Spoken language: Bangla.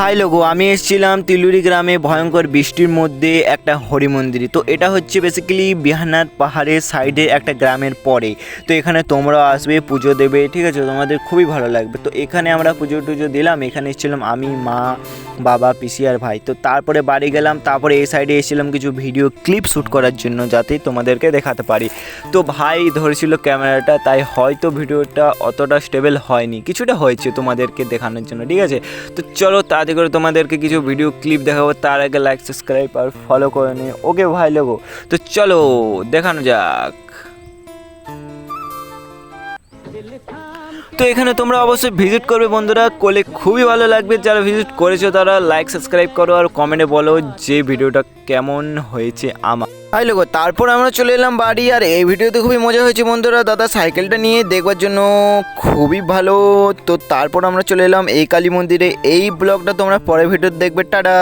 হাই লোগো, আমি এসেছিলাম তিলুরি গ্রামে ভয়ঙ্কর বৃষ্টির মধ্যে একটা হরি মন্দিরে। তো এটা হচ্ছে বেসিক্যালি বিহানাথ পাহাড়ের সাইডে একটা গ্রামের পরে। তো এখানে তোমরাও আসবে, পুজো দেবে, ঠিক আছে, তোমাদের খুবই ভালো লাগবে। তো এখানে আমরা পুজো টুজো দিলাম। এখানে এসেছিলাম আমি, মা, বাবা, পিসি আর ভাই। তো তারপরে বাড়ি গেলাম। তারপরে এই সাইডে এসেছিলাম কিছু ভিডিও ক্লিপ শ্যুট করার জন্য, যাতে তোমাদেরকে দেখাতে পারি। তো ভাই ধরেছিল ক্যামেরাটা, তাই হয়তো ভিডিওটা অতটা স্টেবল হয়নি, কিছুটা হয়েছে তোমাদেরকে দেখানোর জন্য, ঠিক আছে। তো চলো তাড়াতাড়ি করে তোমাদেরকে কিছু ভিডিও ক্লিপ দেখাবো, তার আগে লাইক, সাবস্ক্রাইব আর ফলো করে নিও। ওকে ভাই লোগো, তো চলো দেখানো যাক। তো এখানে তোমরা অবশ্যই ভিজিট করবে বন্ধুরা, করলে খুবই ভালো লাগবে। যারা ভিজিট করেছো তারা লাইক, সাবস্ক্রাইব করো আর কমেন্টে বলো যে ভিডিওটা কেমন হয়েছে আমার। হাই লোগো, তারপর আমরা চলে এলাম বাড়ি। আর এই ভিডিওতে খুবই মজা হয়েছে বন্ধুরা, দাদা সাইকেলটা নিয়ে দেখবার জন্য খুবই ভালো। তো তারপর আমরা চলে এলাম এই কালী মন্দিরে। এই ব্লগটা তোমরা পরের ভিডিওতে দেখবে। টাটা।